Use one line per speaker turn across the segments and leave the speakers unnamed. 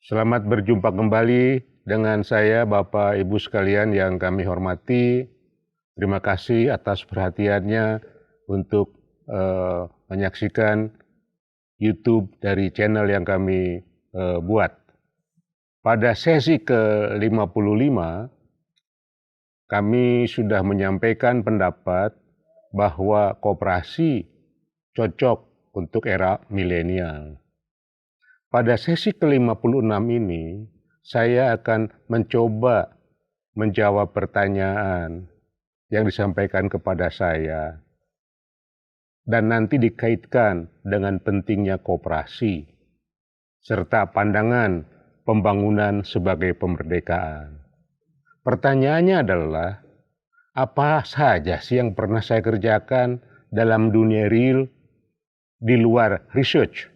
Selamat berjumpa kembali dengan saya, Bapak Ibu sekalian yang kami hormati. Terima kasih atas perhatiannya untuk menyaksikan YouTube dari channel yang kami buat. Pada sesi ke-55, kami sudah menyampaikan pendapat bahwa koperasi cocok untuk era milenial. Pada sesi ke-56 ini, saya akan mencoba menjawab pertanyaan yang disampaikan kepada saya dan nanti dikaitkan dengan pentingnya koperasi serta pandangan pembangunan sebagai pemerdekaan. Pertanyaannya adalah, apa saja sih yang pernah saya kerjakan dalam dunia real di luar research?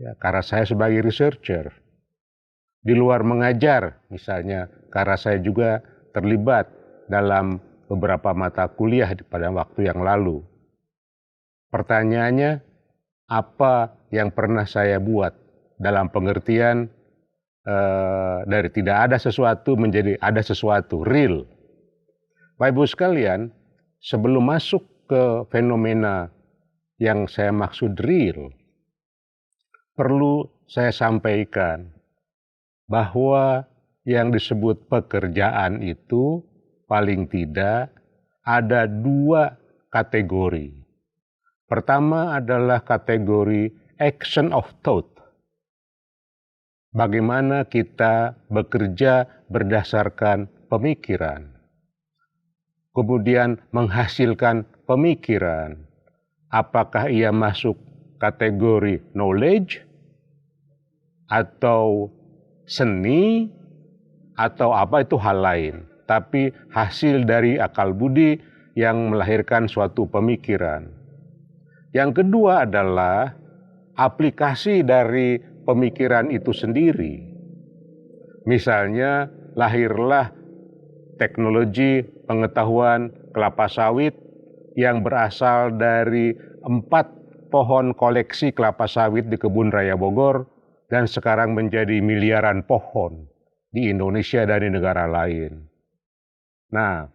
Ya, karena saya sebagai researcher. Di luar mengajar, misalnya, karena saya juga terlibat dalam beberapa mata kuliah pada waktu yang lalu. Pertanyaannya, apa yang pernah saya buat dalam pengertian dari tidak ada sesuatu menjadi ada sesuatu, real. Bapak Ibu sekalian, sebelum masuk ke fenomena yang saya maksud real, perlu saya sampaikan bahwa yang disebut pekerjaan itu paling tidak ada dua kategori. Pertama adalah kategori action of thought. Bagaimana kita bekerja berdasarkan pemikiran. Kemudian menghasilkan pemikiran. Apakah ia masuk kategori knowledge atau seni atau apa, itu hal lain. Tapi hasil dari akal budi yang melahirkan suatu pemikiran. Yang kedua adalah aplikasi dari pemikiran itu sendiri. Misalnya lahirlah teknologi pengetahuan kelapa sawit yang berasal dari 4 pohon koleksi kelapa sawit di Kebun Raya Bogor dan sekarang menjadi miliaran pohon di Indonesia dan di negara lain. Nah,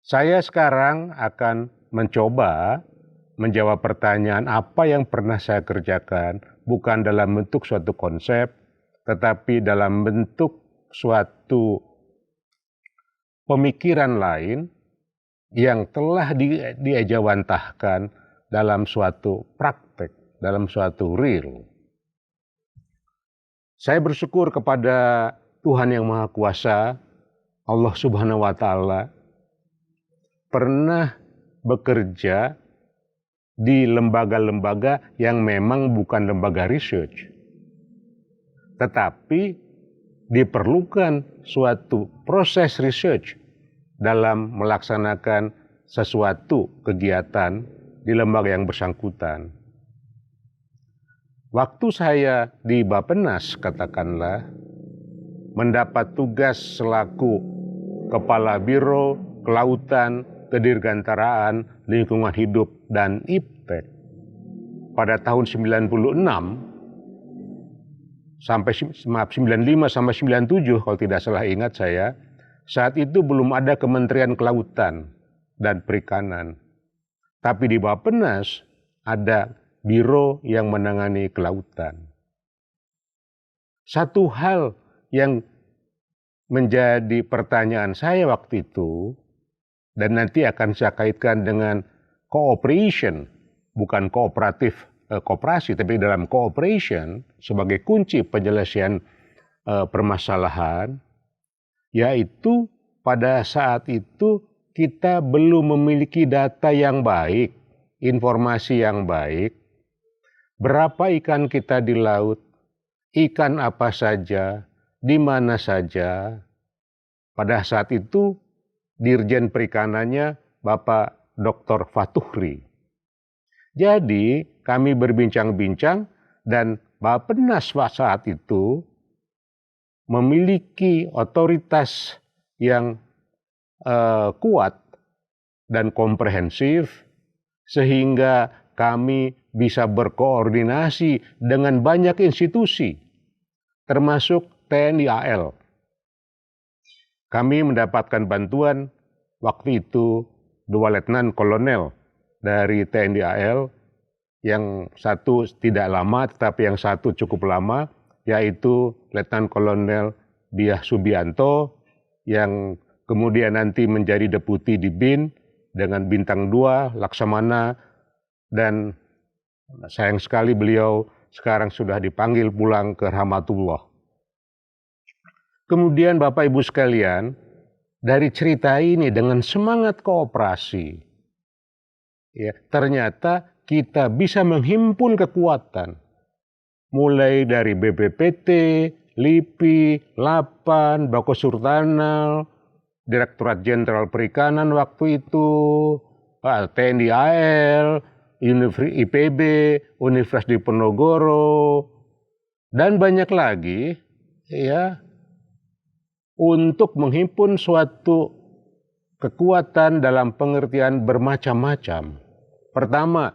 saya sekarang akan mencoba menjawab pertanyaan apa yang pernah saya kerjakan, bukan dalam bentuk suatu konsep, tetapi dalam bentuk suatu pemikiran lain yang telah diejawantahkan dalam suatu praktek, dalam suatu real. Saya bersyukur kepada Tuhan Yang Maha Kuasa, Allah Subhanahu wa Ta'ala, pernah bekerja di lembaga-lembaga yang memang bukan lembaga research, tetapi diperlukan suatu proses research dalam melaksanakan sesuatu kegiatan di lembaga yang bersangkutan. Waktu saya di Bappenas, katakanlah, mendapat tugas selaku Kepala Biro Kelautan, Kedirgantaraan, Lingkungan Hidup, dan IPTEK pada tahun 96 sampai 95 sampai 97 kalau tidak salah ingat saya, saat itu belum ada Kementerian Kelautan dan Perikanan. Tapi di Bappenas ada biro yang menangani kelautan. Satu hal yang menjadi pertanyaan saya waktu itu, dan nanti akan saya kaitkan dengan cooperation, bukan kooperasi, tapi dalam cooperation sebagai kunci penyelesaian permasalahan, yaitu pada saat itu kita belum memiliki data yang baik, informasi yang baik, berapa ikan kita di laut, ikan apa saja, di mana saja. Pada saat itu Dirjen Perikanannya Bapak Dr. Fatuhri. Jadi kami berbincang-bincang dan Bappenas saat itu memiliki otoritas yang kuat dan komprehensif sehingga kami bisa berkoordinasi dengan banyak institusi termasuk TNI AL. Kami mendapatkan bantuan waktu itu 2 letnan kolonel dari TNI AL, yang satu tidak lama tetapi yang satu cukup lama, yaitu Letnan Kolonel Biah Subianto yang kemudian nanti menjadi deputi di BIN dengan bintang 2 Laksamana, dan sayang sekali beliau sekarang sudah dipanggil pulang ke rahmatullah. Kemudian Bapak Ibu sekalian, dari cerita ini dengan semangat kooperasi, ya, ternyata kita bisa menghimpun kekuatan. Mulai dari BPPT, LIPI, Lapan, Bako Surtanal, Direktorat Jenderal Perikanan waktu itu, TNI AL, IPB, Universitas Diponegoro, dan banyak lagi, ya, untuk menghimpun suatu kekuatan dalam pengertian bermacam-macam. Pertama,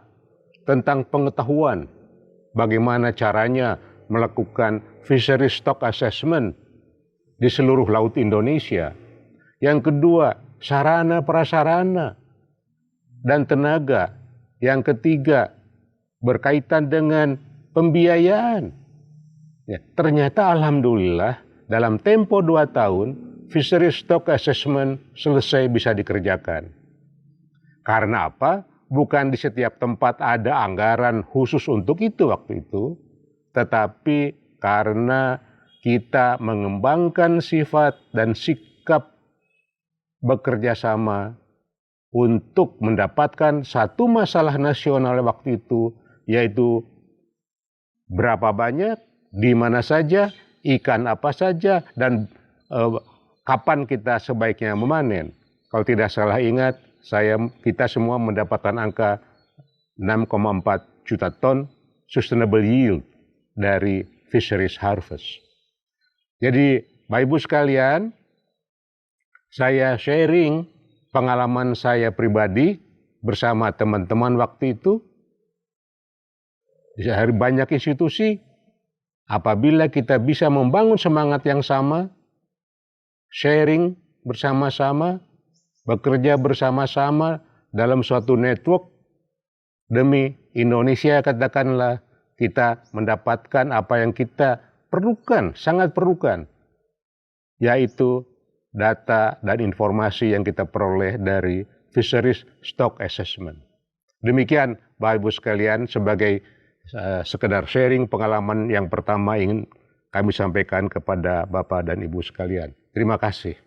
tentang pengetahuan, bagaimana caranya melakukan fishery stock assessment di seluruh laut Indonesia. Yang kedua, sarana prasarana dan tenaga. Yang ketiga, berkaitan dengan pembiayaan. Ya, ternyata alhamdulillah dalam tempo 2 tahun, fishery stock assessment selesai bisa dikerjakan. Karena apa? Bukan di setiap tempat ada anggaran khusus untuk itu waktu itu, tetapi karena kita mengembangkan sifat dan sikap bekerja sama untuk mendapatkan satu masalah nasional waktu itu, yaitu berapa banyak, di mana saja, ikan apa saja, dan kapan kita sebaiknya memanen. Kalau tidak salah ingat, kita semua mendapatkan angka 6,4 juta ton sustainable yield dari fisheries harvest. Jadi Bapak Ibu sekalian, saya sharing pengalaman saya pribadi bersama teman-teman waktu itu. Dari banyak institusi, apabila kita bisa membangun semangat yang sama, sharing bersama-sama, bekerja bersama-sama dalam suatu network demi Indonesia, katakanlah, kita mendapatkan apa yang kita perlukan, sangat perlukan, yaitu data dan informasi yang kita peroleh dari fisheries stock assessment. Demikian Bapak Ibu sekalian, sebagai sekedar sharing pengalaman yang pertama ingin kami sampaikan kepada Bapak dan Ibu sekalian. Terima kasih.